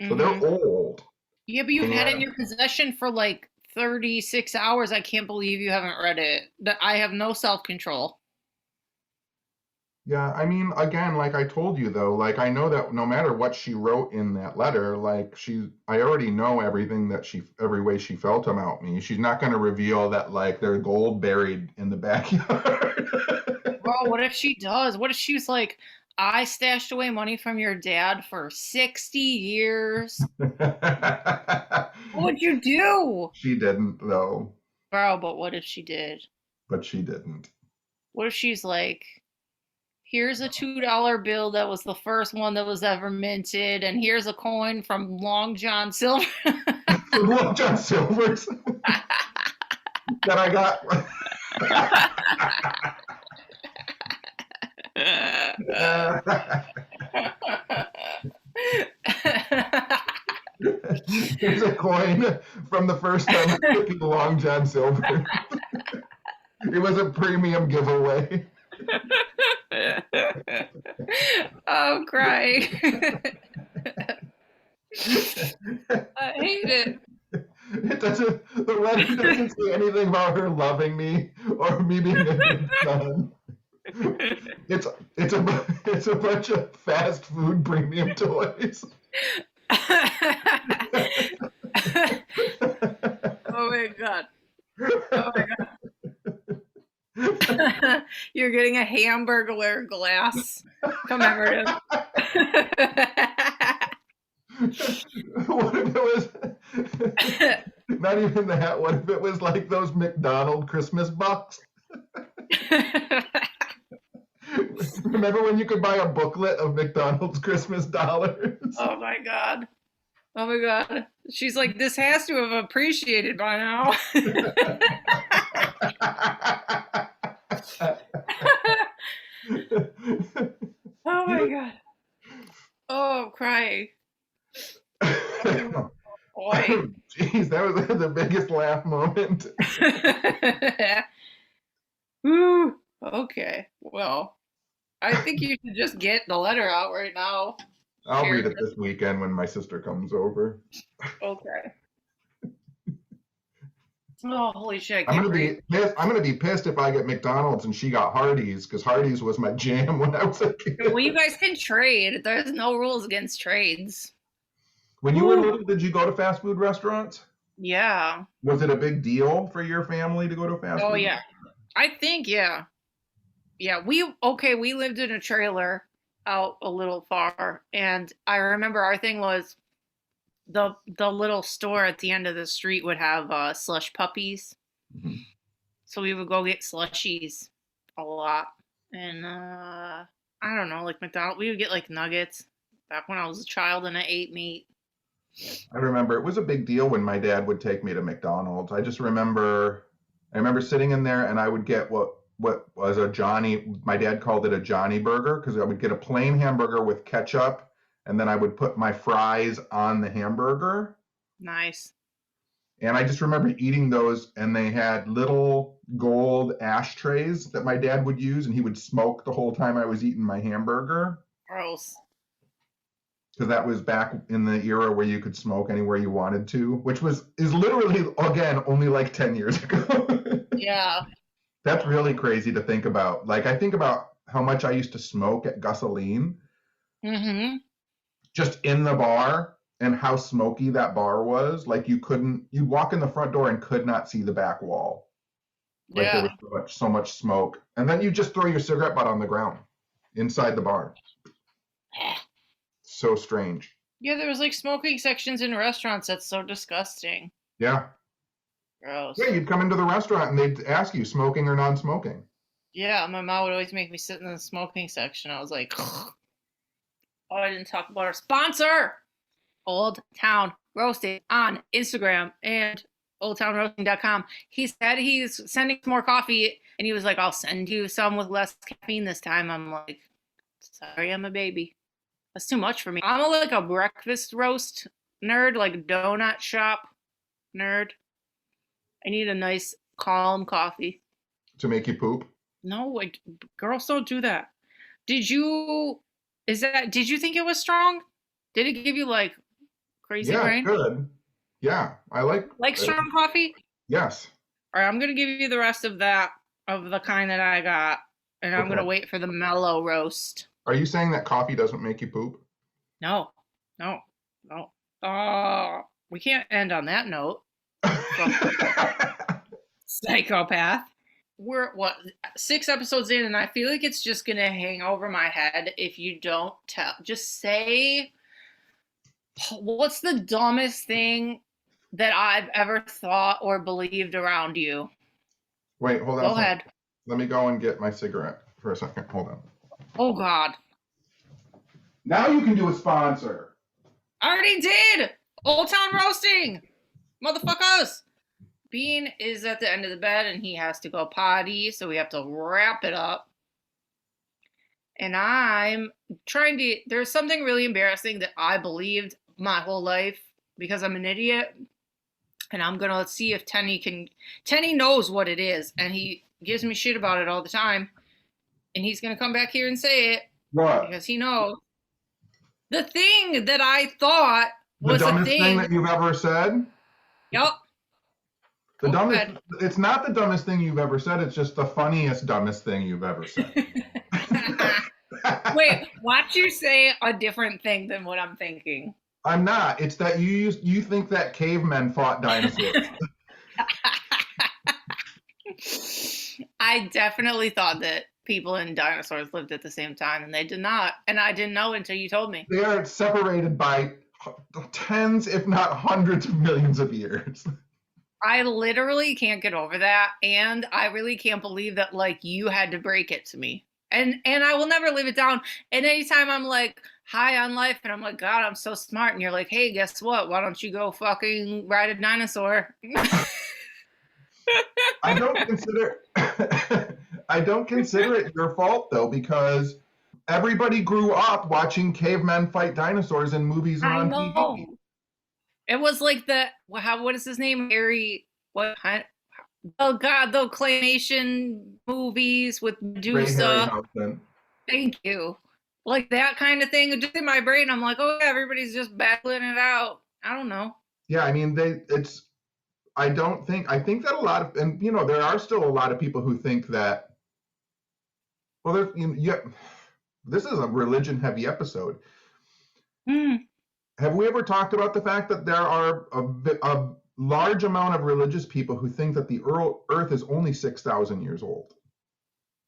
So they're old. Yeah, but you've had it in your possession for like 36 hours. I can't believe you haven't read it. I have no self-control. Yeah, I mean, again, like I told you though, like I know that no matter what she wrote in that letter, like I already know everything that every way she felt about me. She's not going to reveal that like there's gold buried in the backyard. Well, what if she does? What if she's like, I stashed away money from your dad for 60 years. What would you do? She didn't though. Bro, but what if she did? But she didn't. What if she's like, here's a $2 bill that was the first one that was ever minted, and here's a coin from Long John Silver. From Long John Silver's that I got. Here's a coin from the first time I took Long John Silver. It was a premium giveaway. Oh, crying. I hate it. It doesn't. The letter doesn't say anything about her loving me or me being a good son. It's it's a bunch of fast food premium toys. Oh my god. Oh my god. You're getting a Hamburglar glass commemorative. What if it was not even that? What if it was like those McDonald's Christmas bucks? Remember when you could buy a booklet of McDonald's Christmas dollars? Oh my god. Oh my god. She's like, this has to have appreciated by now. Oh my god. Oh, I'm crying. Boy. Jeez, that was the biggest laugh moment. Ooh, okay. Well, I think you should just get the letter out right now. I'll read it this weekend when my sister comes over. Okay. Oh, holy shit! I'm gonna be pissed if I get McDonald's and she got Hardee's, because Hardee's was my jam when I was a kid. Well, you guys can trade. There's no rules against trades. When you were little, did you go to fast food restaurants? Yeah. Was it a big deal for your family to go to fast food? Oh yeah, I think yeah. Yeah, we lived in a trailer out a little far, and I remember our thing was the little store at the end of the street would have slush puppies. Mm-hmm. So we would go get slushies a lot. And I don't know, like McDonald's, we would get like nuggets back when I was a child and I ate meat. I remember it was a big deal when my dad would take me to McDonald's. I remember sitting in there and I would get what was a Johnny, my dad called it a Johnny burger, because I would get a plain hamburger with ketchup, and then I would put my fries on the hamburger. Nice. And I just remember eating those, and they had little gold ashtrays that my dad would use, and he would smoke the whole time I was eating my hamburger. Gross. Because that was back in the era where you could smoke anywhere you wanted to, which is literally, again, only like 10 years ago. Yeah. That's really crazy to think about. Like, I think about how much I used to smoke at Gasoline. Mm-hmm. Just in the bar, and how smoky that bar was. Like, you'd walk in the front door and could not see the back wall. Like, yeah. there was so much smoke. And then you just throw your cigarette butt on the ground inside the bar. So strange. Yeah, there was like smoking sections in restaurants. That's so disgusting. Yeah. Gross. Yeah, you'd come into the restaurant and they'd ask you smoking or non-smoking. Yeah, my mom would always make me sit in the smoking section. I was like, oh, I didn't talk about our sponsor, Old Town Roasting, on Instagram and oldtownroasting.com. He said he's sending some more coffee, and he was like, I'll send you some with less caffeine this time. I'm like, sorry, I'm a baby. That's too much for me. I'm like a breakfast roast nerd, like a donut shop nerd. I need a nice, calm coffee. To make you poop? No, like, girls don't do that. Did you think it was strong? Did it give you like crazy brain? Yeah, good. Yeah, I like strong coffee? Yes. All right, I'm going to give you the rest of that, of the kind that I got, and I'm going to wait for the mellow roast. Are you saying that coffee doesn't make you poop? No. We can't end on that note. Psychopath. We're 6 episodes in, and I feel like it's just gonna hang over my head if you don't just say, what's the dumbest thing that I've ever thought or believed around you? Wait, hold on. Go ahead. Let me go and get my cigarette for a second. Hold on. Oh God. Now you can do a sponsor. I already did. Old Town Roasting, motherfuckers. Bean is at the end of the bed and he has to go potty, so we have to wrap it up. And I'm trying to, there's something really embarrassing that I believed my whole life because I'm an idiot. And I'm going to see if Tenny knows what it is. And he gives me shit about it all the time. And he's going to come back here and say it. What? because he knows the thing that I thought The was a dumbest thing thing. that you've ever said? Yup. The Go dumbest, ahead. it's not the dumbest thing you've ever said, it's just the funniest, dumbest thing you've ever said. Wait, watch you say a different thing than what I'm thinking. I'm not. It's that you think that cavemen fought dinosaurs. I definitely thought that people and dinosaurs lived at the same time, and they did not. And I didn't know until you told me. They are separated by tens, if not hundreds of millions of years. I literally can't get over that, and I really can't believe that like you had to break it to me. And I will never live it down. And anytime I'm like high on life and I'm like, God, I'm so smart, and you're like, hey, guess what? Why don't you go fucking ride a dinosaur? I don't consider it your fault though, because everybody grew up watching cavemen fight dinosaurs in movies and I on know. TV. It was like what is his name? Harry, what? Oh God, the claymation movies with Ray Medusa. Harryhausen. Thank you. Like that kind of thing. Just in my brain, I'm like, oh yeah, everybody's just battling it out. I don't know. Yeah, I mean, I think that a lot of, and there are still a lot of people who think that, well, this is a religion heavy episode. Have we ever talked about the fact that there are a large amount of religious people who think that the Earth is only 6,000 years old?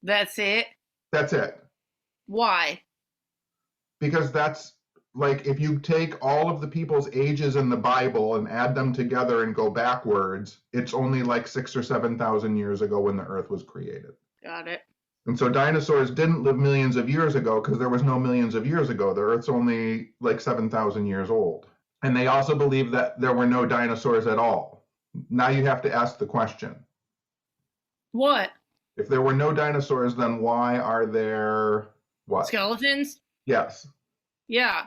That's it? That's it. Why? Because that's like, if you take all of the people's ages in the Bible and add them together and go backwards, it's only like 6,000 or 7,000 years ago when the Earth was created. Got it. And so dinosaurs didn't live millions of years ago because there was no millions of years ago. The Earth's only like 7,000 years old. And they also believe that there were no dinosaurs at all. Now you have to ask the question. What? If there were no dinosaurs, then why are there what? Skeletons? Yes. Yeah.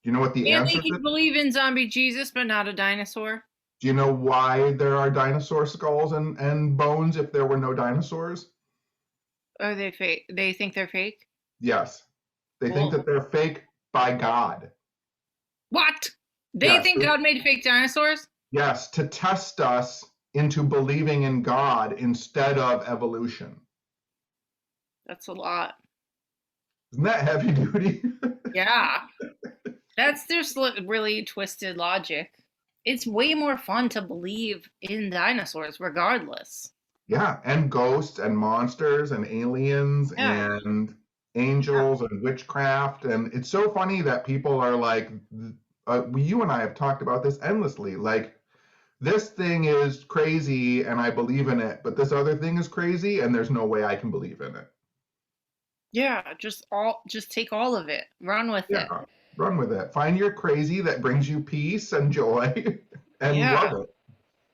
Do you know what the And answer they can believe in zombie Jesus, but not a dinosaur. Do you know why there are dinosaur skulls and bones if there were no dinosaurs? Are they fake? They think they're fake? Yes. They think that they're fake by God. What? They think God made fake dinosaurs? Yes, to test us into believing in God instead of evolution. That's a lot. Isn't that heavy duty? Yeah. That's just really twisted logic. It's way more fun to believe in dinosaurs regardless. Yeah, and ghosts and monsters and aliens and angels and witchcraft. And it's so funny that people are like, you and I have talked about this endlessly. Like, this thing is crazy and I believe in it, but this other thing is crazy and there's no way I can believe in it. Yeah, just take all of it. Run with it. Run with it. Find your crazy that brings you peace and joy and love it.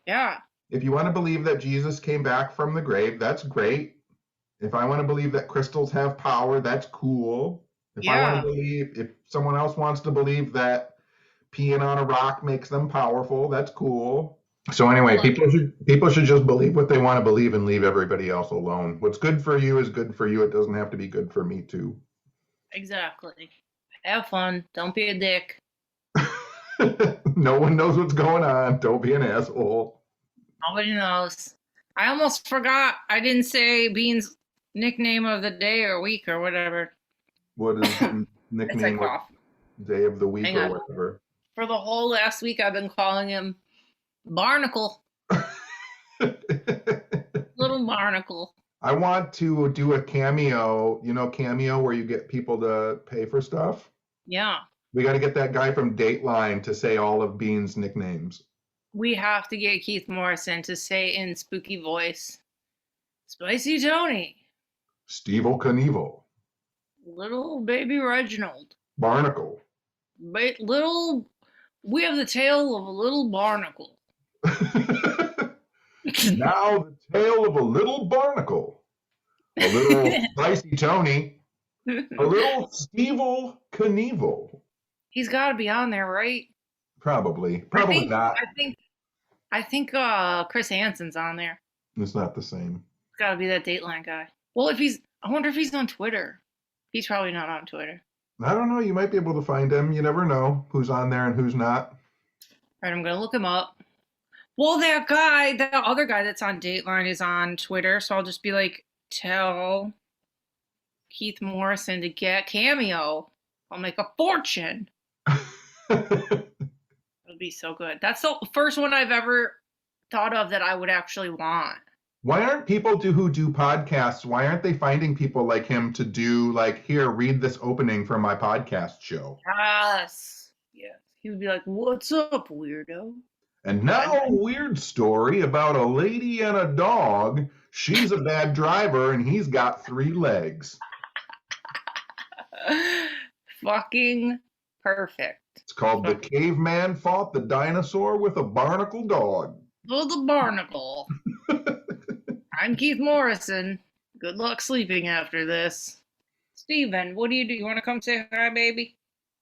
Yeah. If you want to believe that Jesus came back from the grave, that's great. If I want to believe that crystals have power, that's cool. If someone else wants to believe that peeing on a rock makes them powerful, that's cool. So anyway, people should just believe what they want to believe and leave everybody else alone. What's good for you is good for you. It doesn't have to be good for me too. Exactly. Have fun. Don't be a dick. No one knows what's going on. Don't be an asshole. Nobody knows. I almost forgot. I didn't say Bean's nickname of the day or week or whatever. What is the nickname of day of the week or whatever? For the whole last week, I've been calling him Barnacle. Little Barnacle. I want to do a Cameo, Cameo where you get people to pay for stuff. Yeah. We got to get that guy from Dateline to say all of Bean's nicknames. We have to get Keith Morrison to say in spooky voice, Spicy Tony. Stevel Knievel. Little baby Reginald. Barnacle. We have the tale of a little barnacle. Now the tale of a little barnacle. A little Spicy Tony. A little Stevel Knievel. He's got to be on there, right? Probably not. I think Chris Hansen's on there. It's not the same. It's got to be that Dateline guy. Well, I wonder if he's on Twitter. He's probably not on Twitter. I don't know. You might be able to find him. You never know who's on there and who's not. All right, I'm going to look him up. Well, that other guy that's on Dateline is on Twitter, so I'll just be like, tell Keith Morrison to get Cameo. I'll make a fortune. It'll be so good. That's the first one I've ever thought of that I would actually want. Why aren't people who do podcasts, why aren't they finding people like him to do, like, here, read this opening for my podcast show? Yes. Yes. He would be like, what's up, weirdo? And now a weird story about a lady and a dog. She's a bad driver and he's got 3 legs. Fucking perfect. It's called The Caveman Fought the Dinosaur with a Barnacle Dog. Oh, the barnacle. I'm Keith Morrison. Good luck sleeping after this. Steven, what do? You want to come say hi, baby?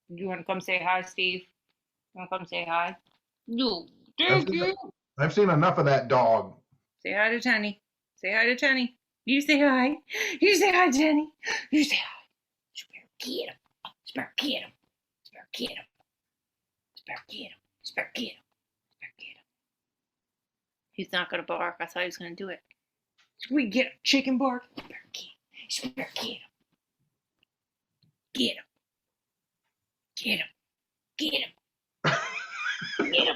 Do you want to come say hi, Steve? You want to come say hi? No. Thank you. I've seen enough of that dog. Say hi to Tenny. Say hi to Tenny. You say hi. You say hi, Tenny. You say hi. You better get him. You better get him. You better get him. You better get him. You better get him. You better get him. He's not going to bark. I thought he was going to do it. We get a chicken bark. You better get him. You better get him. Get him. Get him. Get him. Get him.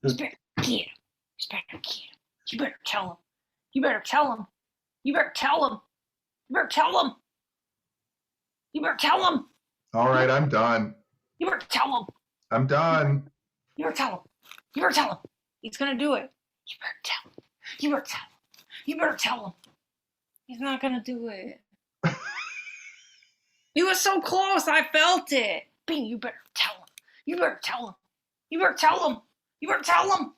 You better get him. You better get him. You better tell him. You better tell him. You better tell him. You better tell him. You better tell him. All right, I'm done. You better tell him. I'm done. You better tell him. You better tell him. He's gonna do it. You better tell him. You better tell him. You better tell him. He's not gonna do it. He was so close. I felt it. Bing, you better tell him. You better tell him. You better tell him. You better tell him.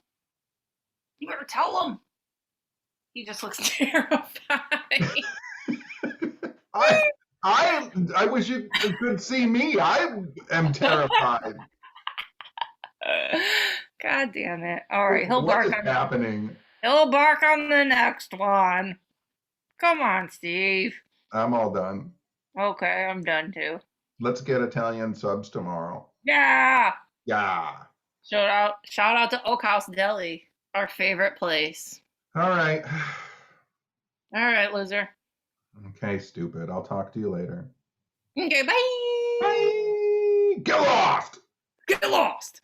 You better tell him. He just looks terrified. I wish you could see me. I am terrified. God damn it. All right, he'll What bark is on happening? He'll bark on the next one. Come on, Steve. I'm all done. Okay, I'm done too. Let's get Italian subs tomorrow. Yeah. Yeah. Shout out to Oak House Deli, our favorite place. All right. All right, loser. Okay, stupid. I'll talk to you later. Okay, bye. Bye. Get lost. Get lost.